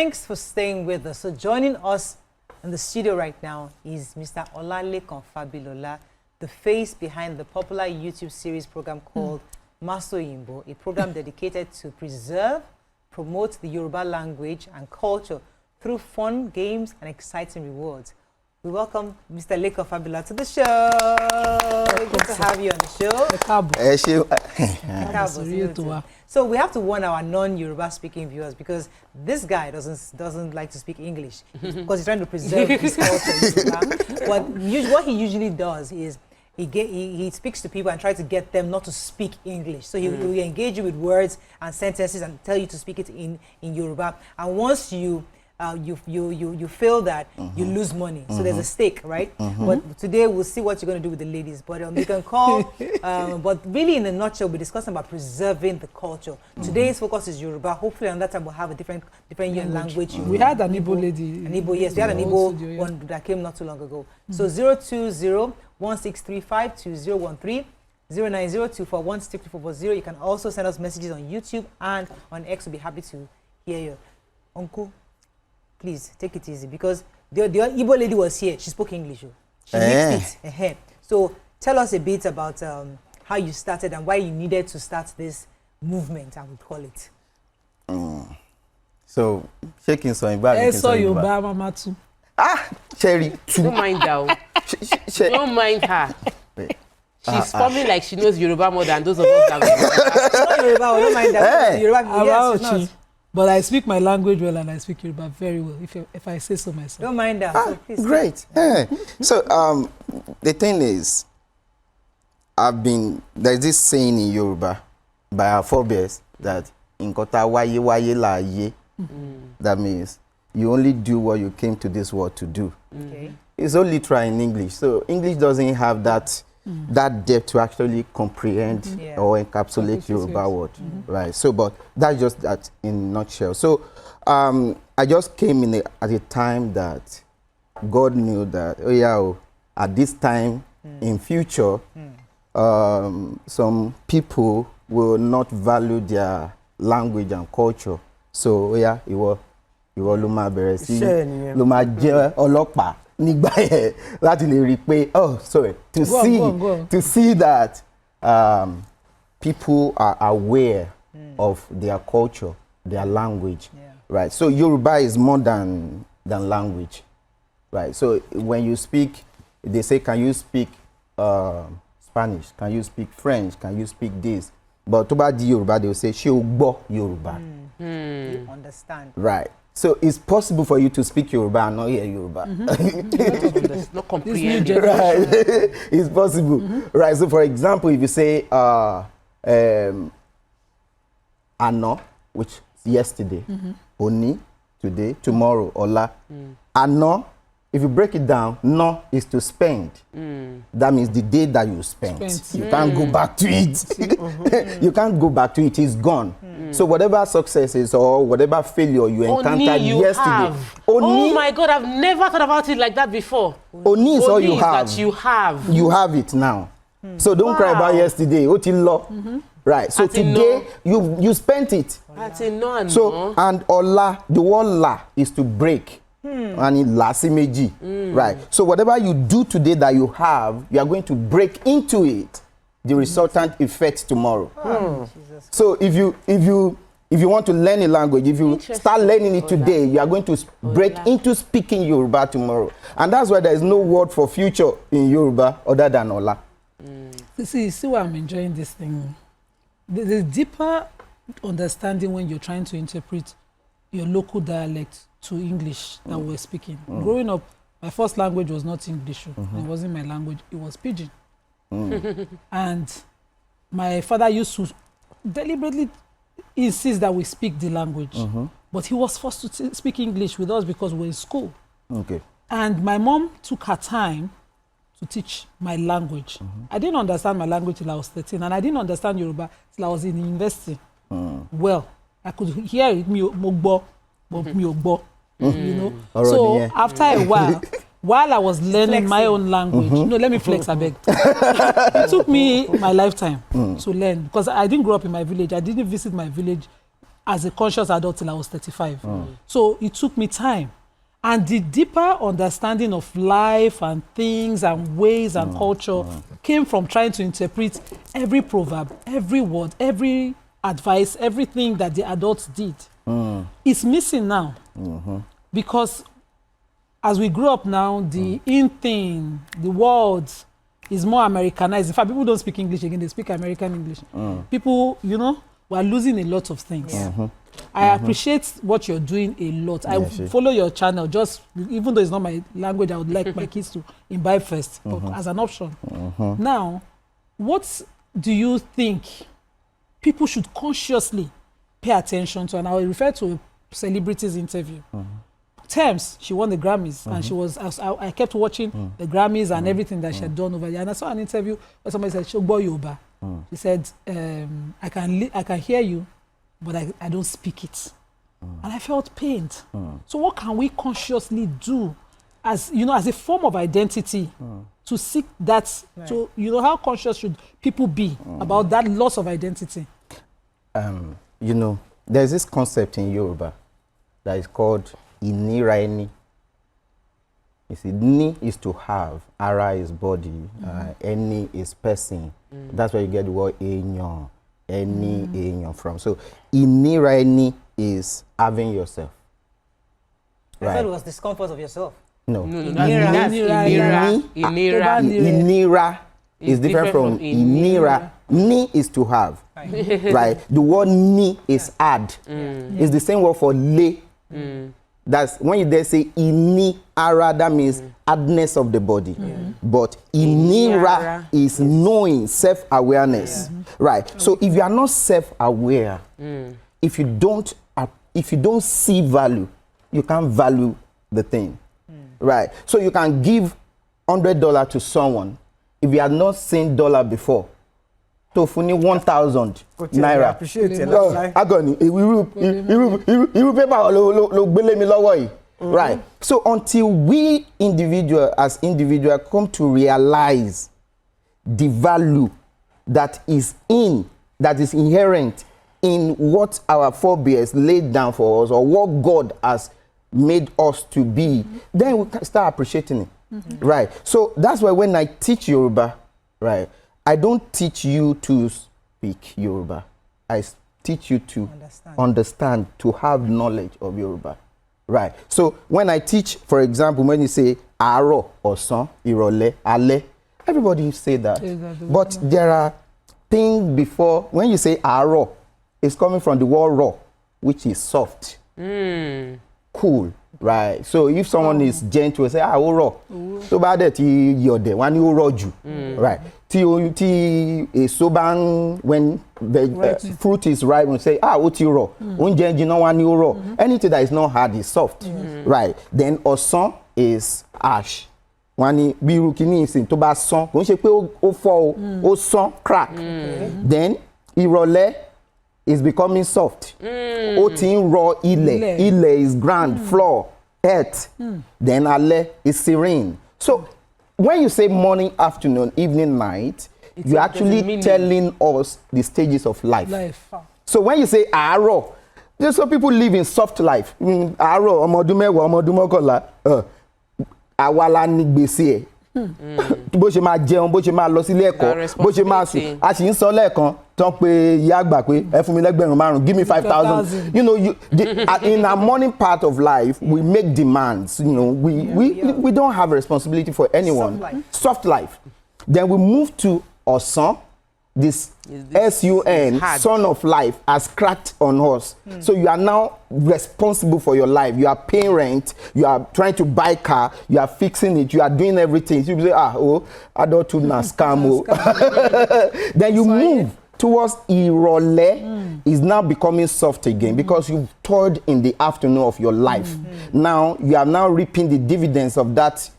thanks for staying with us. So joining us in the studio right now is Mr. Olalekan Fabilola, the face behind the popular YouTube series program called Master Yimbo, a program dedicated to preserve, promote the Yoruba language and culture through fun, games, and exciting rewards. We welcome Mr. Olalekan Fabilola to the show. Good to have you on the show. So we have to warn our non-Yoruba speaking viewers because this guy doesn't like to speak English because he's trying to preserve his culture. What he usually does is he speaks to people and tries to get them not to speak English. So he will engage you with words and sentences and tell you to speak it in Yoruba. And once you feel that, you lose money. So there's a stake, right? But today we'll see what you're going to do with the ladies. But you can call. But really, in a nutshell, we're discussing about preserving the culture. Today's focus is Yoruba. Hopefully, on that time we'll have a different language. We had an Igbo lady. An Igbo, yes, we had an Igbo one that came not too long ago. So 020-1635-2013. 09024163440. You can also send us messages on YouTube and on X. We'll be happy to hear you. Uncle, please take it easy because the Igbo lady was here. She spoke English. She mixed it. So tell us a bit about how you started and why you needed to start this movement, I would call it. So shaking so Yoruba. So Yoruba mama too. Cherry too. Don't mind her. Don't mind her. She's forming like she knows Yoruba more than those of us that know Yoruba. Don't mind that. Yoruba, yes, not. But I speak my language well and I speak Yoruba very well, if I say so myself. Don't mind that. So please great. So the thing is, there's this saying in Yoruba by our forebears that Inkota waye waye la ye. That means you only do what you came to this world to do. Okay. It's only try in English. So English doesn't have that depth to actually comprehend or encapsulate Yoruba word, right? So, but that's just that in a nutshell. So, I just came in at a time that God knew that, at this time in future, some people will not value their language and culture. So, it was Luma Beresi, Luma Je Olokpa. To see that people are aware of their culture, their language, right? So Yoruba is more than language, right? So when you speak, they say, can you speak Spanish? Can you speak French? Can you speak this? But to the Yoruba, they will say, she will Yoruba. You understand, right? So it's possible for you to speak Yoruba and not hear Yoruba. Not comprehend. Right. It's possible. Right. So for example, if you say ano, which is yesterday, oni, today, tomorrow, ola. Ano, if you break it down, no is to spend. That means the day that you spent. You can't go back to it. You can't go back to it. It's gone. So whatever successes or whatever failure you encountered yesterday. Oh my God, I've never thought about it like that before. Oni is all you have. That you have. You have it now. So don't cry about yesterday. Right. So today you spent it. So and ola, the word la is to break. And in lasimeji. Right. So whatever you do today that you have, you are going to break into it. The resultant effects tomorrow. So if you want to learn a language, if you start learning it today, you are going to break into speaking Yoruba tomorrow. And that's why there is no word for future in Yoruba other than Ola. See why I'm enjoying this thing. The deeper understanding when you're trying to interpret your local dialect to English that we're speaking. Growing up, my first language was not English. It wasn't my language, it was Pidgin. And my father used to deliberately insist that we speak the language. But he was forced to speak English with us because we're in school. Okay. And my mom took her time to teach my language. I didn't understand my language till I was 13, and I didn't understand Yoruba till I was in university. Well, I could hear it, mogbo, but miogbo, you know. So after a while I was learning my own language, no, let me flex a beg. It took me my lifetime to learn because I didn't grow up in my village. I didn't visit my village as a conscious adult till I was 35. So it took me time. And the deeper understanding of life and things and ways and culture came from trying to interpret every proverb, every word, every advice, everything that the adults did. It's missing now. Because as we grow up now, the in thing, the words is more Americanized. In fact, people don't speak English again, they speak American English. People, you know, we're losing a lot of things. I appreciate what you're doing a lot. I follow your channel, just even though it's not my language, I would like my kids to imbibe first, but as an option. Now, what do you think people should consciously pay attention to? And I will refer to a celebrities interview. Thames, she won the Grammys, and she was. I kept watching the Grammys and everything that she had done over there. And I saw an interview where somebody said, "Shogbo Yoruba." She said, "I can hear you, but I don't speak it," and I felt pained. So, what can we consciously do, as you know, as a form of identity, to seek that? To how conscious should people be about that loss of identity? You know, there's this concept in Yoruba that is called iniraeni. You see, ni is to have, ara is body, eni is person. That's where you get the word enyon, enyon from. So iniraeni is having yourself. I thought it was discomfort of yourself. No. That's Inira is different from inira. Ni is to have. Right? The word ni is add. It's the same word for le. That's when you there say ini ara, that means hardness of the body. But inira is knowing, self-awareness. Right? So if you are not self-aware, if you don't see value, you can't value the thing. Right? So you can give $100 to someone if you had not seen dollar before. So for 1,000 naira. Appreciate it. Right. So until we as individuals come to realize the value that is inherent in what our forebears laid down for us, or what God has made us to be, then we can start appreciating it. Right. So that's why when I teach Yoruba, right, I don't teach you to speak Yoruba. I teach you to understand, to have knowledge of Yoruba. Right. So when I teach, for example, when you say aro, osan, irole, ale, everybody say that. But there are things before. When you say aro, it's coming from the word raw, which is soft, cool. Right. So if someone is gentle, say raw. So bad that you're there when you raw you. Right. When the fruit is ripe, we say what you raw. Raw. Anything that is not hard is soft. Right. Then osan is ash. When biru kini is to ba son, ko se pe o fo o son crack. Then irole is becoming soft. Otin raw ile. Ile is ground, floor, earth. Then ale is serene. So when you say morning, afternoon, evening, night, you're actually telling us the stages of life. So when you say aro, there's some people live in soft life. Aro, omodumewa, omodumokola, awala ni gbese. Bó ṣe máa jẹun, bó ṣe máa lọ sí ilé ẹ̀kọ́, bó ṣe máa sùn. A sì ń sọ lẹ́ẹ̀kan tán pé ìyá àgbà pé ẹ fún mi lẹ́gbẹ̀rún márùn-ún, give me 5,000. You know, in our morning part of life, we make demands. You know, we don't have a responsibility for anyone. Soft life. Then we move to Osan. This S-U-N, son of life, has cracked on us. So you are now responsible for your life. You are paying rent. You are trying to buy car. You are fixing it. You are doing everything. So you say, adulthood na scam. Then you move towards Irole. Is now becoming soft again because you've toiled in the afternoon of your life. Now you are now reaping the dividends of that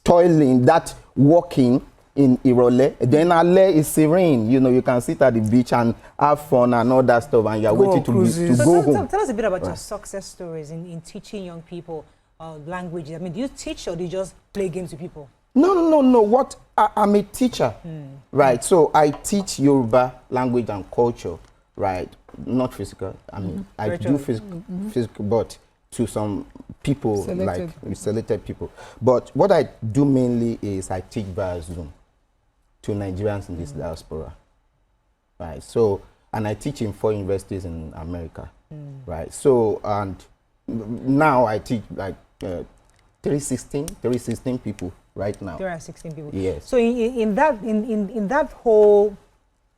toiling, that working in Irole. Then Ale is serene. You know, you can sit at the beach and have fun and all that stuff, and you're waiting to go home. Tell us a bit about your success stories in teaching young people languages. I mean, do you teach or do you just play games with people? No. I'm a teacher, right? So I teach Yoruba language and culture right? Not physical. I mean, I Virtual. do physical, but to some people, Selected. like selected people. But what I do mainly is I teach via Zoom to Nigerians in this diaspora, right? So, and I teach in 4 universities in America, right? So, and now I teach like 316 people right now. There are 16 people. Yes. So in that whole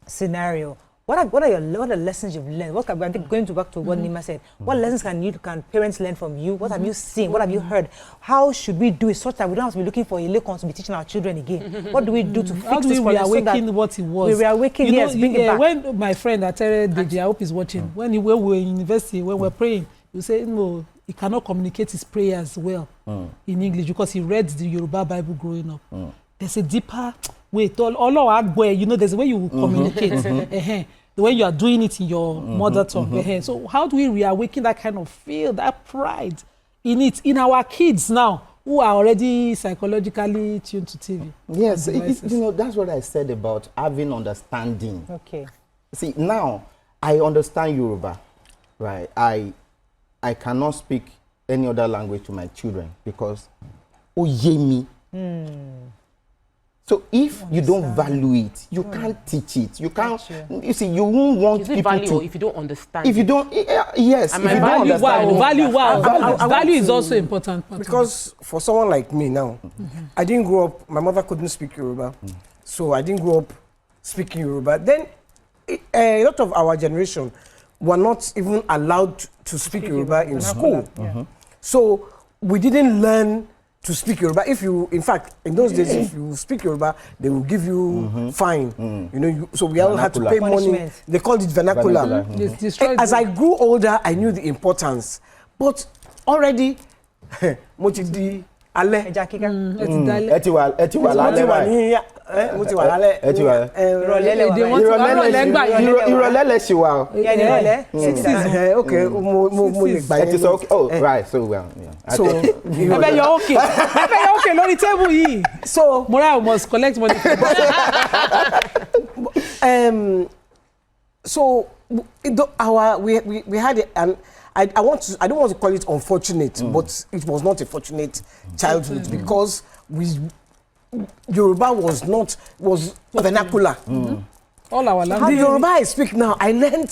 scenario, what are the lessons you've learned? I think going back to what Nima said, what lessons can parents learn from you? What have you seen? What have you heard? How should we do it such that we don't have to be looking for a Olalekan to be teaching our children again? What do we do to How fix do this we problem? reawaken what it was? We reawaken, yes, bring it back. When my friend Atere Deji, I hope he's watching, when we were in university, when we were praying, you say, no, he cannot communicate his prayers well in English because he read the Yoruba Bible growing up. There's a deeper way. There's a way you communicate. The way you are doing it in your mother tongue. So how do we reawaken that kind of feel, that pride in it, in our kids now, who are already psychologically tuned to TV? Yes, that's what I said about having understanding. Okay. See, now I understand Yoruba, right? I cannot speak any other language to my children because oyemi. So if you don't value it, you can't teach it. You can't. You see, you won't want Is it people value to. or if you don't understand? If you don't, yes. And If you don't Value, understand it, value is also important. Part Because for someone like me now, I didn't grow up, my mother couldn't speak Yoruba. So I didn't grow up speaking Yoruba. Then a lot of our generation were not even allowed to speak Yoruba in school. So we didn't learn to speak Yoruba. If you, in fact, in those days, if you speak Yoruba, they will give you fine. You know, so we all had to pay money. Punishment. They called it vernacular. As I grew older, I knew the importance. But already, mo ti di alẹ́. Ẹja kíká. ẹ ti wà lálẹ́ báyìí. Mo ti wà lálẹ́. ẹ ti wà. Ìrọ̀lẹ́ lẹ ṣì wà o. Ìrọ̀lẹ́. Okay, mo lè gbà Ẹ ti yín. sọ oh right so well. Yeah. So ẹbẹ yọ okay lórí table yìí. so Moral must collect money. so we had an I don't want to call it unfortunate, but it was not a fortunate childhood because Yoruba was vernacular. All our The language. Yoruba I speak now, I learned,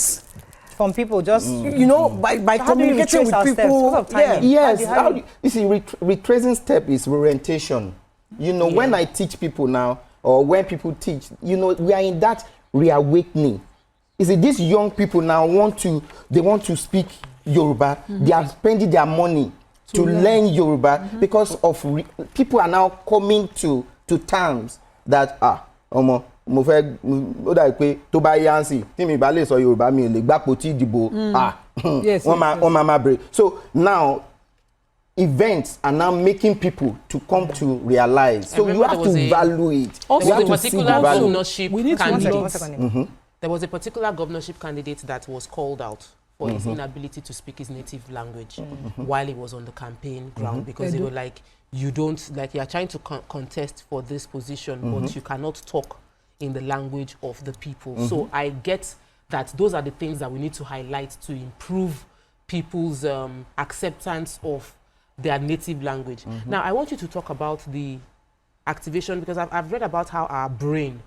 From people just. you know, by How do we communicating retrace with our steps? people. Because of timing. Yes, How do you see, retracing step is orientation. You know, when I teach people now, or when people teach, you know, we are in that reawakening. You see, these young people now want to speak Yoruba. They are spending their money to learn Yoruba because of people are now coming to terms that mo fẹ́ ó dà pé tó bá yá ń sìn tí mi bá lè sọ Yorùbá mi ò lè gbàpò tí ìdìbò wọ́n máa break. So now events are now making people to come to realize. So you have to value it. Also, There you was have a to particular see the value. governorship We need to candidate. There was a particular governorship candidate that was called out for his inability to speak his native language while he was on the campaign ground because they were like, you are trying to contest for this position, but you cannot talk in the language of the people. So I get that those are the things that we need to highlight to improve people's acceptance of their native language. Now, I want you to talk about the activation because I've read about how our brain,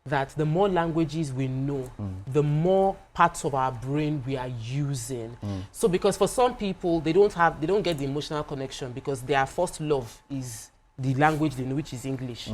that the more languages we know, the more parts of our brain we are using. So because for some people, they don't get the emotional connection because their first love is the language they know, which is English.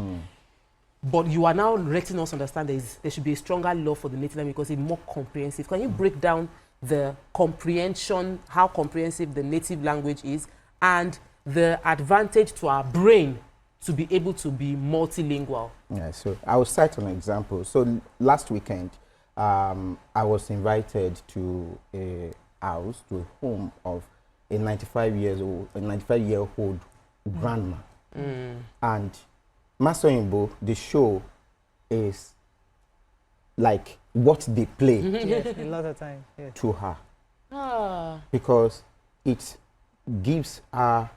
But you are now letting us understand there should be a stronger love for the native language because it's more comprehensive. Can you break down the comprehension, how comprehensive the native language is, and the advantage to our brain to be able to be multilingual? Yeah, so I will cite an example. So last weekend, I was invited to a house, to a home of a 95-year-old grandma. And Masoyinbo, the show is like what they play Yes, a lot of time. Yes. to her. Because it gives her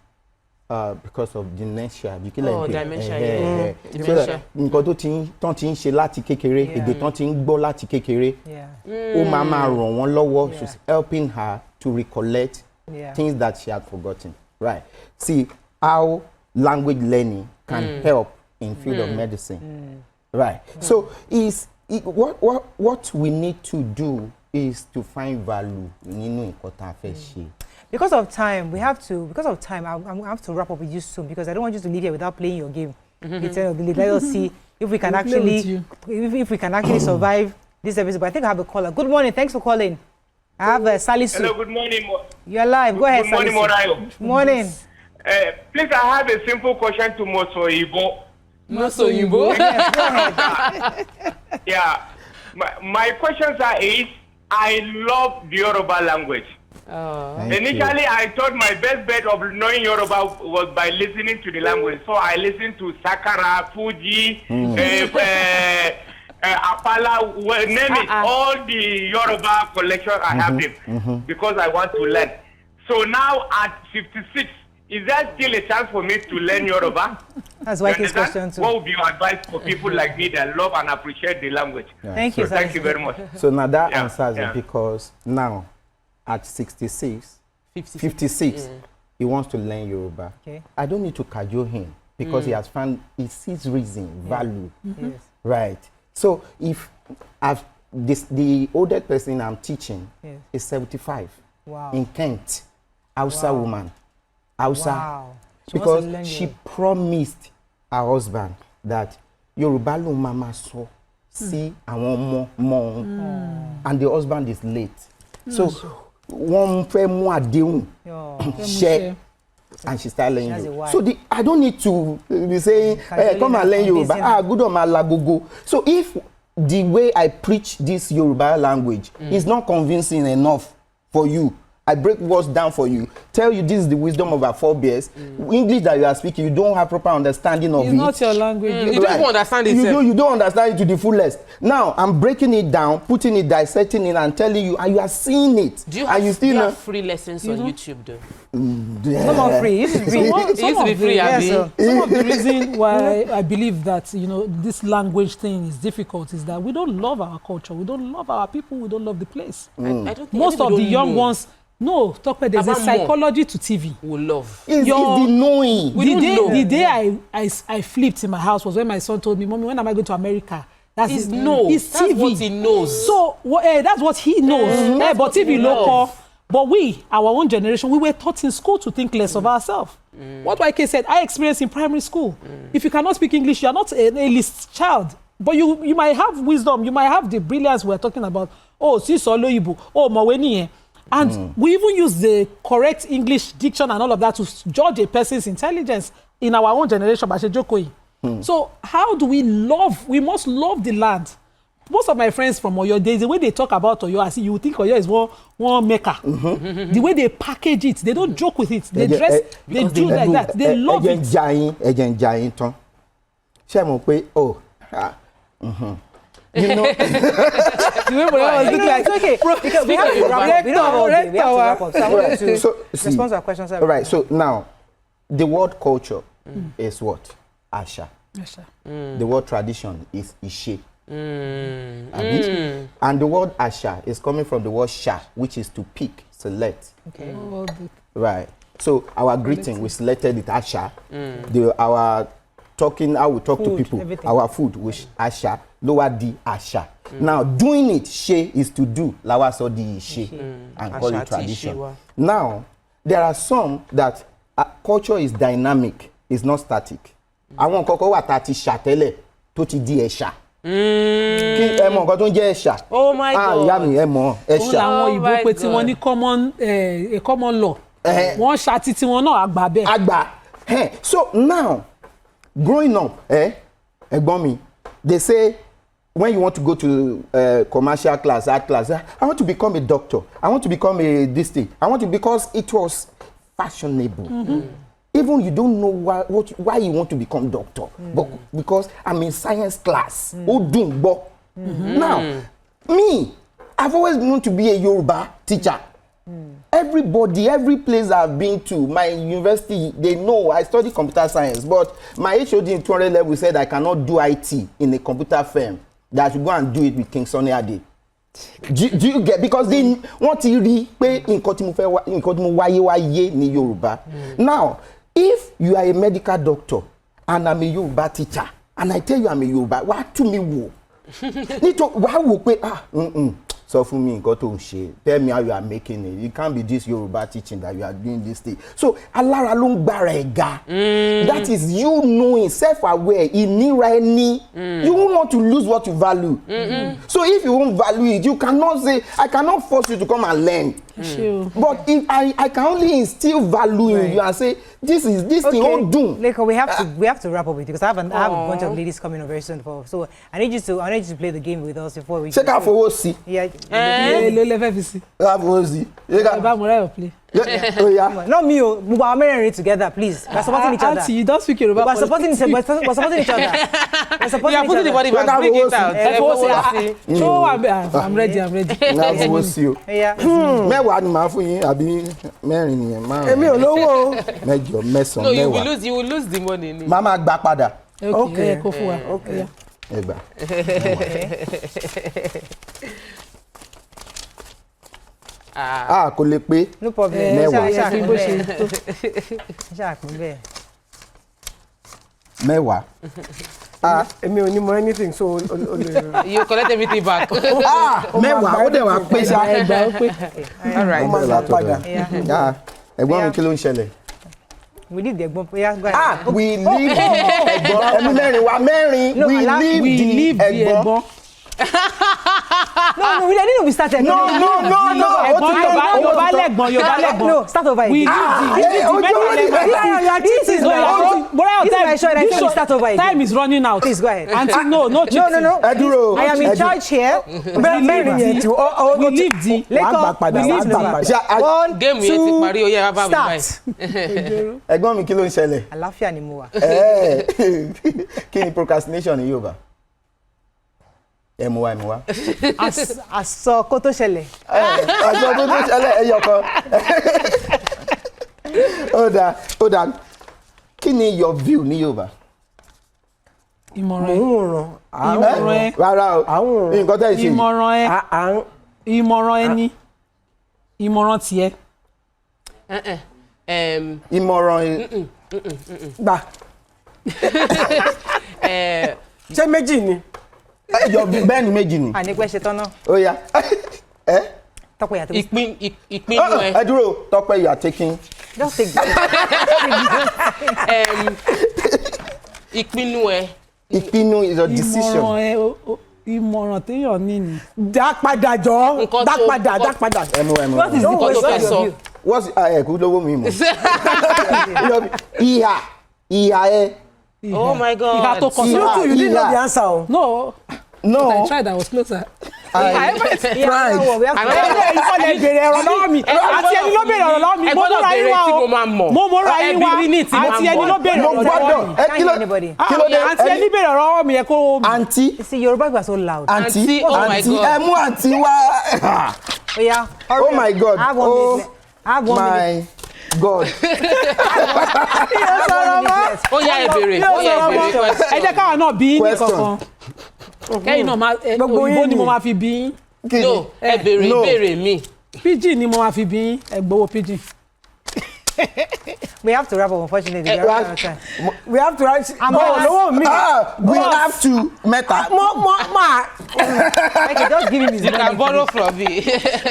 because of dementia. Dementia, yeah. Dementia. Nǹkan tó ti ń ṣe láti kékeré, èdè tó ti ń gbọ́ láti kékeré, ó máa ràn wọ́n lọ́wọ́. She's helping her to recollect things that she had forgotten. Right. See how language learning can help in field of medicine. Right. So what we need to do is to find value nínú nǹkan tá a fẹ́ ṣe. Because of time, I have to wrap up with you soon because I don't want you to leave here without playing your game. Let us see if we can actually survive this episode. But I think I have a caller. Good morning. Thanks for calling. I have Salisu. Hello, good morning. You're live. Go ahead, Good morning, Morayo. Morning. Please, I have a simple question to Moso Ibo. Moso Ibo? Yes, go ahead. Yeah. My questions is, I love the Yoruba language. Initially, I thought my best bet of knowing Yoruba was by listening to the language. So I listened to Sakara, Fuji, Apala, name it, all the Yoruba collection I have them because I want to learn. So now at 56, is there still a chance for me to learn Yoruba? That's why his question too. What would be your advice for people like me that love and appreciate the language? Yeah. Thank you, Thank you very much. So now that answers it because now at 56, 56, he wants to learn Yoruba. Okay. I don't need to cajole him because he sees reason, value. Yes. Right. So if the older person I'm teaching is 75 in Kent, Hausa woman. Hausa. Wow. Because she promised her husband that Yoruba lo mama so see àwọn ọmọ and the husband is late. So one fẹ́ mú àdéhùn share and she start learning Yoruba. So I don't need to be saying hey, come and learn Yoruba. Good on my lagogo. So if the way I preach this Yoruba language is not convincing enough for you, I break words down for you, tell you this is the wisdom of our forebears. English that you are speaking, you don't have proper understanding of it. It's not your language. You don't even understand it. You don't understand it to the fullest. Now, I'm breaking it down, putting it, dissecting it, and telling you, and you are seeing it. Do you have free lessons on YouTube, though? It's not more free. It used to be free. It used to be free, Some of the reason why I believe that, this language thing is difficult is that we don't love our culture. We don't love our people. We don't love the place. I don't think most of the young ones. No, there's a psychology to TV. We love. It's the knowing. The day I flipped in my house was when my son told me, Mommy, when am I going to America? It's TV. That's what he knows. So that's what he knows. But TV local. But our own generation, we were taught in school to think less of ourselves. What YK said, I experienced in primary school. If you cannot speak English, you are not an A-list child. But you might have wisdom. You might have the brilliance we're talking about. Oh, si solo ibu. Oh, maweni. And we even use the correct English diction and all of that to judge a person's intelligence in our own generation. So how do we love? We must love the land. Most of my friends from Oyo, the way they talk about Oyo, I see you think Oyo is one maker. The way they package it, they don't joke with it. They dress, they do like that. They love it. You know, it's okay because we have to wrap up. We don't have all day. We have to wrap up. So I want to respond to our questions. All right. So now, the word culture is what? Asha. The word tradition is Ishe. And the word Asha is coming from the word Sha, which is to pick, select. Okay. Right. So our greeting, we selected it Asha. Our talking, how we talk to people, everything. Our food, which Asha, lower D Asha. Now, doing it, she is to do, lawa so di she, and call it tradition. Now, there are some that culture is dynamic, it's not static. I want koko wa tati shatele, to ti di esha. Ki emo nkan tó ń jẹ́ esha. Oh my God. Ìyá mi emo esha. Àwọn Ìgbò pé tí wọ́n ní common law. Wọ́n ṣàtì tí wọ́n náà àgbà bẹ́ẹ̀. Àgbà. So now, growing up, ẹ̀gbọ́n mi, they say when you want to go to commercial class, art class, I want to become a doctor. I want to become a this thing. I want to, because it was fashionable. Even you don't know why you want to become doctor, but because I'm in science class. Now, me, I've always wanted to be a Yoruba teacher. everybody, every place I've been to, my university, they know I study computer science, but my HOD in 200 level said I cannot do IT in a computer firm, that I should go and do it with King Sunny Ade. Do you get? Because they want to read nǹkan tí mo wáyé ní Yoruba. Now, if you are a medical doctor and I'm a Yoruba teacher and I tell you I'm a Yoruba, why to me wo? Why would we so for me got to share. Tell me how you are making it. It can't be this Yoruba teaching that you are doing this thing. So alara long barega. That is you knowing, self-aware. You won't want to lose what you value. So if you won't value it, you cannot say, I cannot force you to come and learn. But if I can only instill value in you and say, this thing won't do. Leko, we have to wrap up with you because I have a bunch of ladies coming over very soon. So I need you to play the game with us before we check out for OC. Yeah. Oh yeah. Not me, we are married together, please. We're supporting each other. Auntie, you don't speak Yoruba. We're supporting each other. We're supporting each other. You are putting the body back. Bring it out. I'm ready. Yeah. Mẹ́wàá ni màá fún yín àbí mẹ́rin nìyẹn márùn-ún. Èmi ò lówó. Mẹ́jọ mẹ́sàn-án No, mẹ́wàá. you will lose the money. Màmá gbà padà. Okay. Kó fún wa. Okay. Ẹ gbà. Kò lè pé. No problem. Mẹ́wàá. Mẹ́wàá. Èmi ò ní mọ anything, so You collect everything back. Mẹ́wàá ó dẹ̀ wá pé sá. All right. ó máa gbà padà. Ẹ̀gbọ́n mi kí ló ń ṣẹlẹ̀? We need the ẹ̀gbọ́n. Yeah, go ahead. We leave ẹ̀gbọ́n. Ẹ̀mí mẹ́rin wa mẹ́rin. We leave the ẹ̀gbọ́n. No, we didn't start. No. Yorùbá lẹ́gbọ̀n. No, start over. We leave time is running out. Please go ahead. Auntie, no cheating. No. Ẹ dúró. I am in charge here. We leave the. Leko, Game yẹn ti parí, ó yẹ bá mi báyìí. Ẹ̀gbọ́n mi kí ló ń ṣẹlẹ̀? Àlàáfíà ni mo wà. Kí ni procrastination ní Yorùbá? Ẹ mú wa. Àsọ kó tó ṣẹlẹ̀. Àsọ kó tó ṣẹlẹ̀ ẹyọ kan. Ó dà. Kí ni your view ní Yorùbá? Ìmọ̀ràn ẹ. Rárá o. Nǹkan tẹ́ ẹ ṣe. Ìmọ̀ràn ẹni. Ìmọ̀ràn tiẹ̀. Ìmọ̀ràn gbà. Ṣé méjì ni? Bẹ́ẹ̀ ni méjì ni. Ànípẹ́ ṣe tán náà. Ó yá. Tọ́pẹ́ yàtọ̀. Ìpinnu ẹ. Ẹ dúró, Tọ́pẹ́ you are taking. Just take that. Ìpinnu ẹ. Ìpinnu is a decision. Ìmọ̀ràn téèyàn ní ni. Dá padà jọ. Dá padà. Ẹ mú. What is the Nǹkan tó fẹ́ sọ. What's ẹ̀kú lówó mi mọ̀? Ìhà ẹ. Oh my God. Ìhà tó kọ sí. You didn't know the answer. No. I tried. I was closer. Pride. Ìfọ̀lẹ̀ bèrè ọ̀rọ̀ lọ́wọ́ mi. Àti ẹni ló bèrè ọ̀rọ̀ lọ́wọ́ mi. Mo múra yín wá o. Mo múra yín wá. Àti ẹni ló bèrè ọ̀rọ̀ lọ́wọ́ mi. Kí ló dé? Àti ẹni bèrè ọ̀rọ̀ lọ́wọ́ mi yẹ kó. Àǹtí. See, Yoruba people are so loud. Àǹtí. Oh my God. Ẹ mú àǹtí wá. Oh my God. I have 1 minute. My God. Ó yá ẹ bèrè. Ẹ jẹ́ káwa náà bí ní kankan. Kẹ́yìn náà máa òyìnbó ni mo máa fi bí yín. No, ẹ bèrè ìbéèrè mi. Pidgin ni mo máa fi bí yín. Ẹ gbowó pidgin. We have to wrap up, unfortunately. We have to write. We have to meta. Okay, just give him his You money. can borrow from me.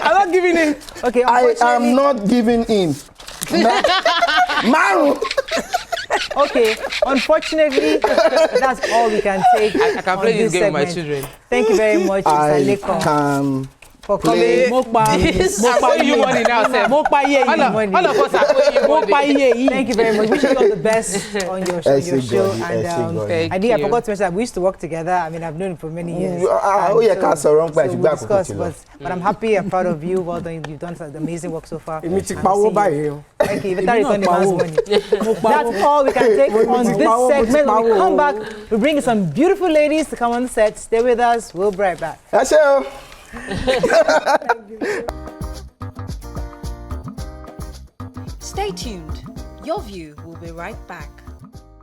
I'm not giving him. Okay, I am not giving in. Maru. Okay, unfortunately, that's all we can take. I can play this game with my segment. children. Thank you very much, Mr. I Lekon, can for coming. Mo pa you money now, sir. Mo pa iye yìí. All of us are paying you Mo pa money. iye yìí. Thank you very much. Wish you all the best on your show. Thank I think I forgot to mention that we used to work together. I mean, I've known him for many years. Oh yeah, can't so wrong. So we'll discuss, but I'm happy and proud of you. Well done. You've done some amazing work so far. Èmi ti pawó báyìí. Thank you. You better return the man's money. That's all we can take on this segment. When we come back, we bring some beautiful ladies to come on set. Stay with us. We'll be right back. That's it. Stay tuned. Your View will be right back.